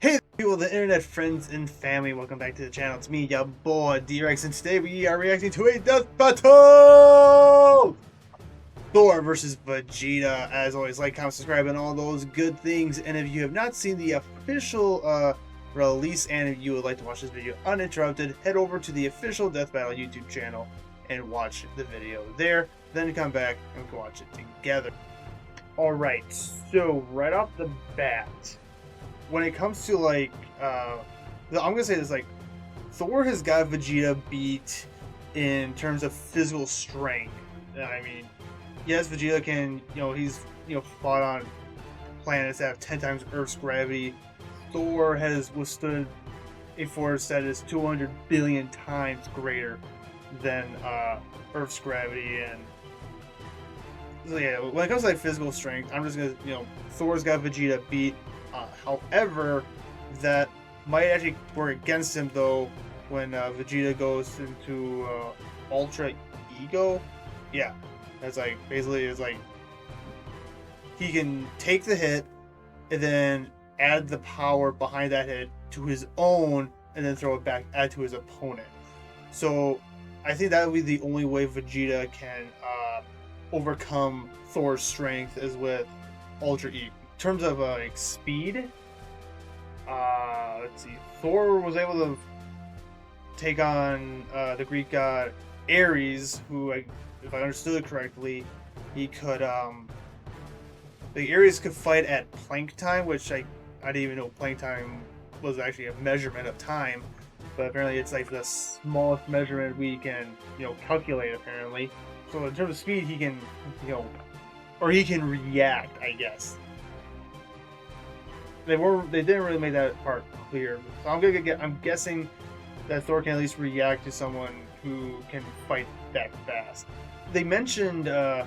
Hey people, the internet friends and family, welcome back to the channel. It's me, your boy D-Rex, and today we are reacting to a death battle! Thor versus Vegeta. As always, like, comment, subscribe, and all those good things. And if you have not seen the official release, and if you would like to watch this video uninterrupted, head over to the official Death Battle YouTube channel and watch the video there. Then come back and we can watch it together. Alright, so right off the bat, when it comes to like I'm gonna say this, like, Thor has got Vegeta beat in terms of physical strength. I mean, yes, Vegeta can, he's fought on planets that have 10 times Earth's gravity. Thor has withstood a force that is 200 billion times greater than Earth's gravity. And so yeah, when it comes to like physical strength, I'm just gonna, Thor's got Vegeta beat. However, that might actually work against him though when Vegeta goes into Ultra Ego. Yeah, that's like basically it's like he can take the hit and then add the power behind that hit to his own and then throw it back, add to his opponent. So I think that would be the only way Vegeta can overcome Thor's strength is with Ultra Ego. In terms of like speed, let's see. Thor was able to take on the Greek god Ares, who, if I understood it correctly, he could. The Ares could fight at plank time, which I didn't even know plank time was actually a measurement of time, but apparently it's like the smallest measurement we can calculate apparently. So in terms of speed, he can or he can react, I guess. They didn't really make that part clear. So I'm guessing that Thor can at least react to someone who can fight that fast. They mentioned they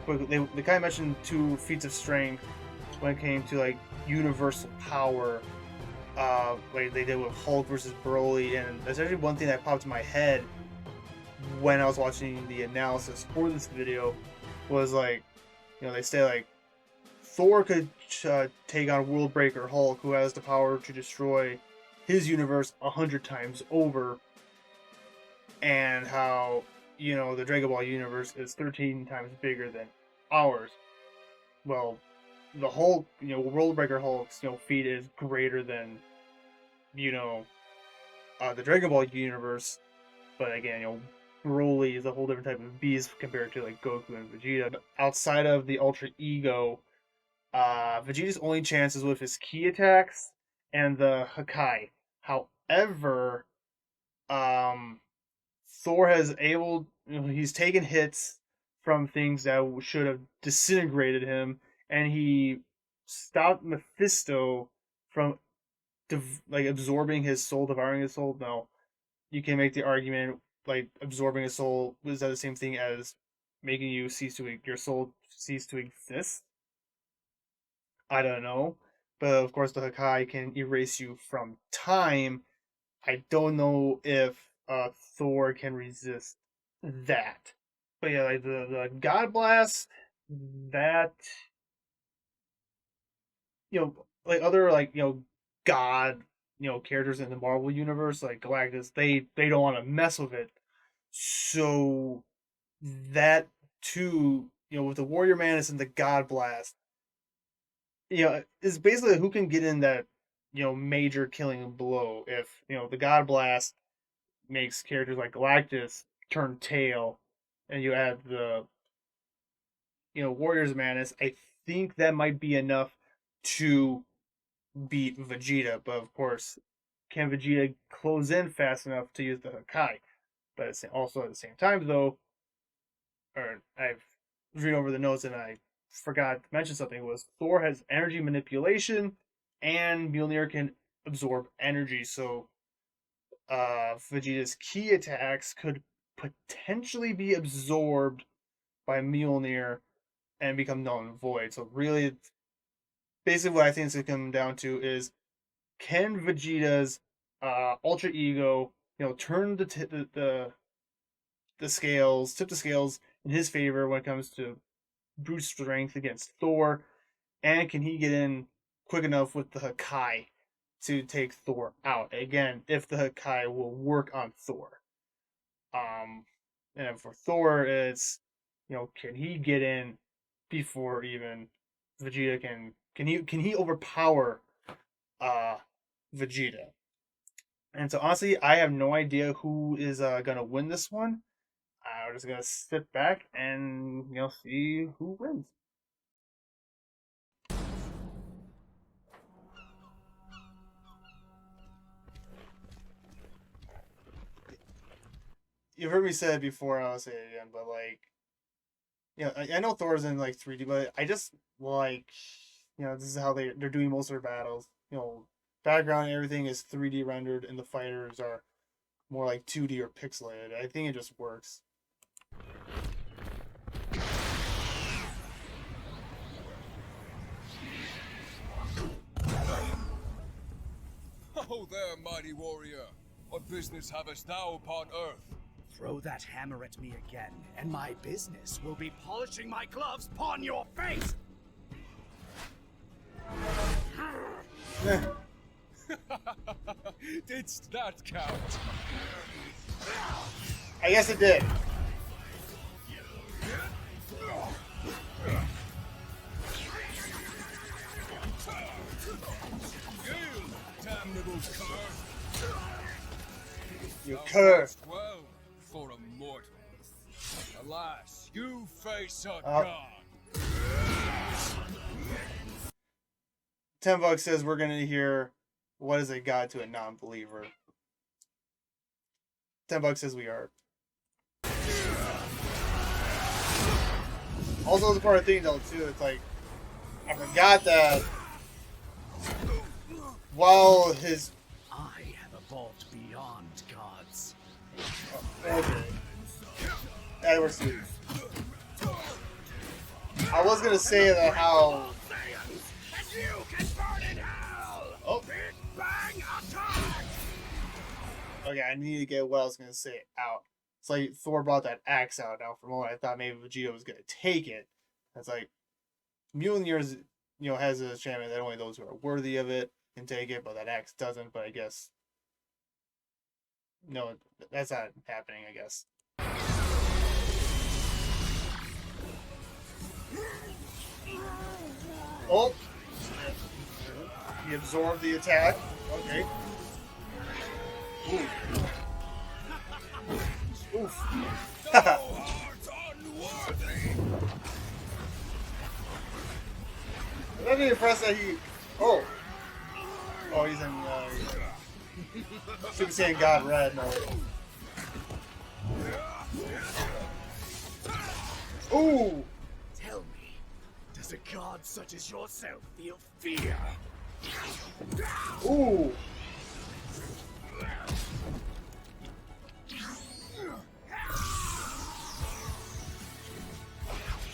kind of mentioned two feats of strength when it came to like universal power, like they did with Hulk versus Broly, and that's actually one thing that popped in my head when I was watching the analysis for this video. Was like, they say like Thor could take on World Breaker Hulk, who has the power to destroy his universe 100 times over, and how the Dragon Ball universe is 13 times bigger than ours. Well, the Hulk, World Breaker Hulk's feat is greater than the Dragon Ball universe, but again, Broly is a whole different type of beast compared to like Goku and Vegeta. But outside of the Ultra Ego, Vegeta's only chance is with his key attacks and the Hakai. However, Thor he's taken hits from things that should have disintegrated him, and he stopped Mephisto from like absorbing his soul, devouring his soul. No, you can make the argument like absorbing a soul was that the same thing as making your soul cease to exist. I don't know. But of course, the Hakai can erase you from time. I don't know if Thor can resist that. But yeah, like the God Blast, that like other like God characters in the Marvel universe like Galactus, they don't want to mess with it. So that too, with the Warrior Manus and the God Blast, it's basically who can get in that, major killing blow. If, the God Blast makes characters like Galactus turn tail, and you add the, Warrior's Madness, I think that might be enough to beat Vegeta. But of course, can Vegeta close in fast enough to use the Hakai? But also at the same time, though, or I've read over the notes and I forgot to mention something, was Thor has energy manipulation and Mjolnir can absorb energy. So Vegeta's key attacks could potentially be absorbed by Mjolnir and become null and void. So really, basically what I think it's going to come down to is, can Vegeta's Ultra Ego, turn the scales, tip the scales in his favor when it comes to brute strength against Thor, and can he get in quick enough with the Hakai to take Thor out. Again, if the Hakai will work on Thor. And for Thor, it's, can he get in before even Vegeta can? Can he overpower Vegeta? And so honestly, I have no idea who is gonna win this one. I'm just gonna sit back and see who wins. You've heard me say it before, and I'll say it again, but like, I know Thor's in like 3D, but I just like, this is how they're doing most of their battles. Background and everything is 3D rendered, and the fighters are more like 2D or pixelated. I think it just works. Oh there, mighty warrior. What business havest thou upon earth? Throw that hammer at me again, and my business will be polishing my gloves upon your face! Didst that count? I guess it did. Damnable cur! You cur! Well, for a mortal. Alas, you face a god. $10 says we're gonna hear what is a god to a non-believer. $10 says we are. Also, the part of the thing though too, it's like I forgot that while his I have evolved beyond gods. okay. That works too. I was gonna say that how. Oh. Okay, I need to get what I was gonna say out. It's like Thor brought that axe out. Now, for a moment, I thought maybe Vegeta was gonna take it. It's like Mjolnir's, has a enchantment that only those who are worthy of it can take it, but that axe doesn't. But I guess no, that's not happening. I guess. Oh, he absorbed the attack. Okay. Ooh. Oof. I'm not impressed that he. Oh. Oh, he's in. Super Saiyan God Red mode. Ooh. Tell me, does a god such as yourself feel fear? Ooh.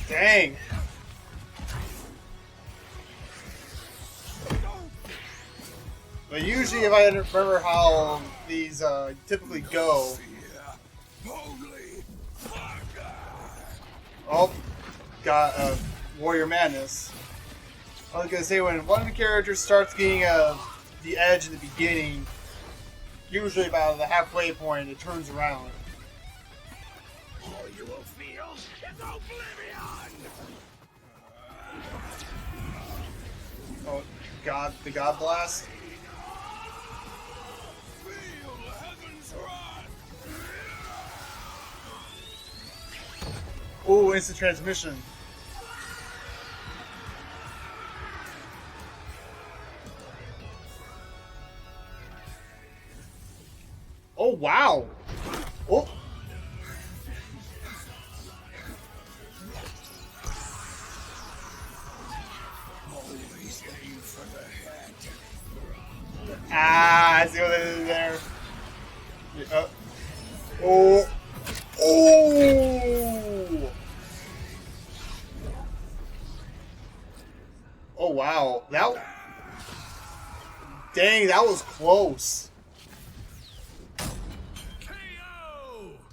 Dang. But usually, if I remember how these typically go. Oh, got Warrior Madness. I was gonna say when one of the characters starts getting the edge in the beginning, usually about the halfway point, it turns around. All you will feel is oblivion! Oh, God, the God Blast. Oh, instant transmission. Oh, wow. Oh. Always aim for the head. Ah, I see what they did there. Oh. Oh. Oh, wow. Dang, that was close. KO!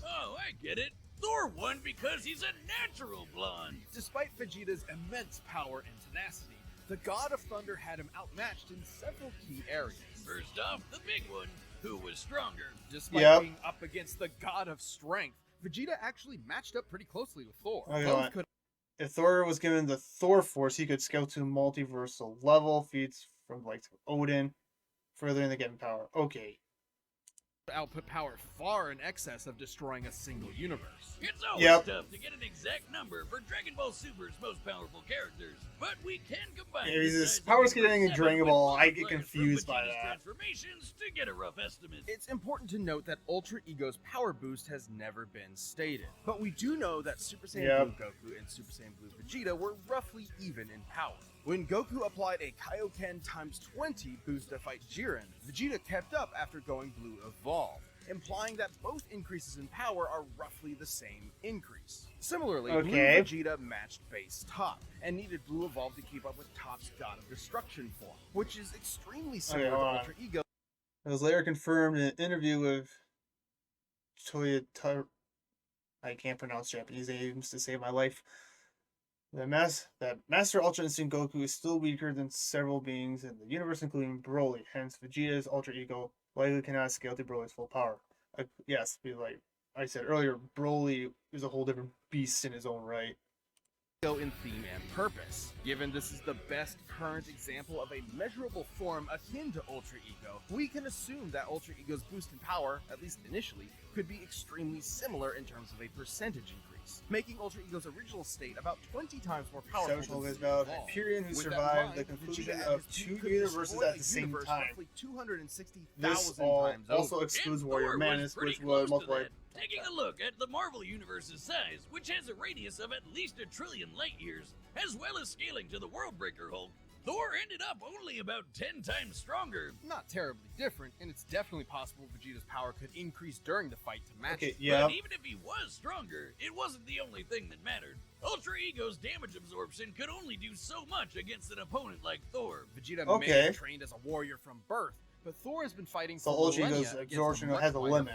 Oh, I get it. Thor won because he's a natural blonde. Despite Vegeta's immense power and tenacity, the God of Thunder had him outmatched in several key areas. First off, the big one, who was stronger. Despite being up against the god of strength, Vegeta actually matched up pretty closely with Thor. Okay, Both hold on. could If Thor was given the Thor Force, he could scale to multiversal level, feats from like Odin, furthering the getting power. Okay. output power far in excess of destroying a single universe. It's always tough to get an exact number for Dragon Ball Super's most powerful characters, but we can combine His power scaling in Dragon Ball, I get confused by that. Transformations to get a rough estimate. It's important to note that Ultra Ego's power boost has never been stated, but we do know that Super Saiyan Blue Goku and Super Saiyan Blue Vegeta were roughly even in power. When Goku applied a Kaioken times 20 boost to fight Jiren, Vegeta kept up after going Blue Evolved, implying that both increases in power are roughly the same increase. Similarly, Blue Vegeta matched base Top, and needed Blue Evolve to keep up with Top's God of Destruction form, which is extremely similar to Ultra Ego. It was later confirmed in an interview with Toyota. I can't pronounce Japanese names to save my life. That Master Ultra Instinct Goku is still weaker than several beings in the universe, including Broly. Hence, Vegeta's Ultra Ego likely cannot scale to Broly's full power. Yes, like I said earlier, Broly is a whole different beast in his own right. In theme and purpose. Given this is the best current example of a measurable form akin to Ultra Ego, we can assume that Ultra Ego's boost in power, at least initially, could be extremely similar in terms of a percentage increase, making Ultra Ego's original state about 20 times more powerful than about Hyperion, who survived the conclusion of two universes at the same time. This also excludes Warrior Manus, which was multiplied. Taking a look at the Marvel Universe's size, which has a radius of at least 1 trillion light years, as well as scaling to the Worldbreaker Hulk, Thor ended up only about 10 times stronger. Not terribly different, and it's definitely possible Vegeta's power could increase during the fight to match it. But even if he was stronger, it wasn't the only thing that mattered. Ultra Ego's damage absorption could only do so much against an opponent like Thor. Vegeta may have trained as a warrior from birth, but Thor has been fighting for Ultra Ego's absorption has a limit.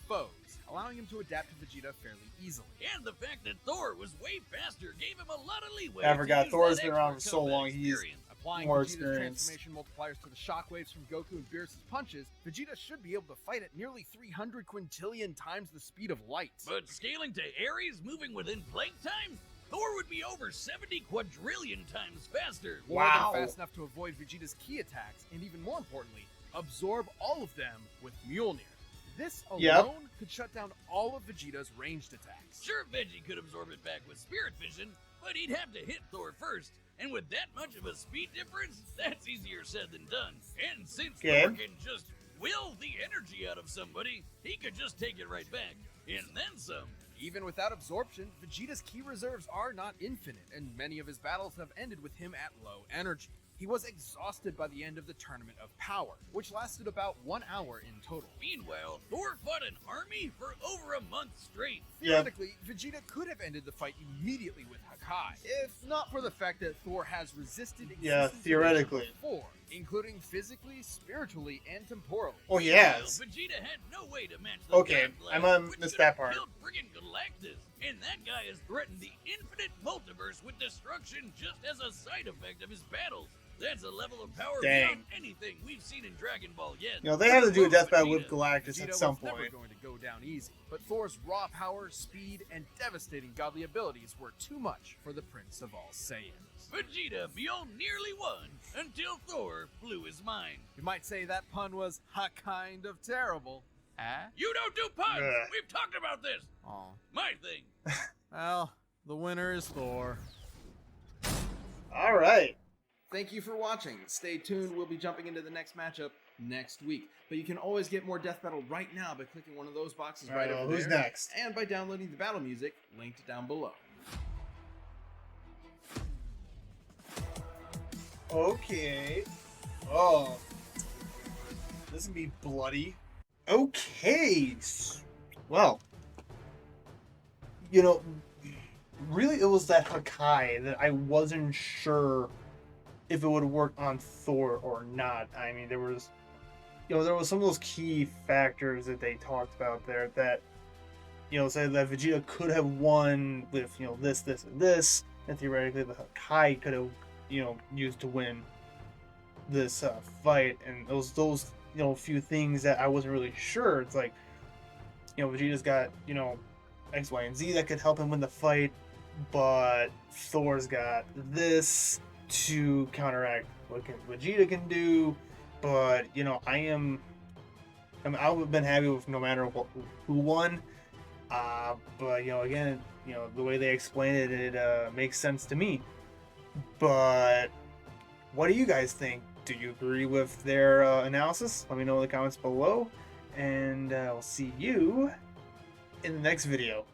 Foes, allowing him to adapt to Vegeta fairly easily. And the fact that Thor was way faster gave him a lot of leeway. I forgot, Thor's been around for so long, he's applying more Vegeta's experienced. transformation multipliers to the shockwaves from Goku and Beerus' punches, Vegeta should be able to fight at nearly 300 quintillion times the speed of light. But scaling to Ares, moving within Planck time? Thor would be over 70 quadrillion times faster. More than fast enough to avoid Vegeta's key attacks, and even more importantly, absorb all of them with Mjolnir. This alone could shut down all of Vegeta's ranged attacks. Sure, Veggie could absorb it back with Spirit Vision, but he'd have to hit Thor first, and with that much of a speed difference, that's easier said than done. And since Thor can just will the energy out of somebody, he could just take it right back, and then some. Even without absorption, Vegeta's ki reserves are not infinite, and many of his battles have ended with him at low energy. He was exhausted by the end of the Tournament of Power, which lasted about 1 hour in total. Meanwhile, Thor fought an army for over a month straight. Theoretically, Vegeta could have ended the fight immediately with Hakai, if not for the fact that Thor has resisted theoretically. Before, including physically, spiritually, and temporally. Oh, he has. Vegeta had no way to match the I missed that part. Killed friggin' Galactus, and that guy has threatened the infinite multiverse with destruction just as a side effect of his battles. That's a level of power beyond anything we've seen in Dragon Ball yet. You know, they had to do a death battle with Galactus at some point. Never going to go down easy, but Thor's raw power, speed, and devastating godly abilities were too much for the Prince of all Saiyans. Vegeta nearly won until Thor blew his mind. You might say that pun was kind of terrible. You don't do puns! We've talked about this! My thing. Well, the winner is Thor. Alright. Thank you for watching. Stay tuned, we'll be jumping into the next matchup next week. But you can always get more Death Battle right now by clicking one of those boxes right over there. Who's next? And by downloading the battle music, linked down below. Okay. Oh. This is gonna be bloody. Okay. Well. You know, really it was that Hakai that I wasn't sure if it would work on Thor or not. I mean, there was some of those key factors that they talked about there that, said that Vegeta could have won with, this, this, and this, and theoretically the Hakai could have, used to win. this fight, and those you know, few things that I wasn't really sure. It's like, you know, Vegeta's got, you know, X, Y, and Z that could help him win the fight, but Thor's got this to counteract what Vegeta can do. But you know, I've been happy with no matter who won. But you know, again, you know, the way they explain it, it makes sense to me. But what do you guys think? Do you agree with their analysis? Let me know in the comments below, and I'll see you in the next video.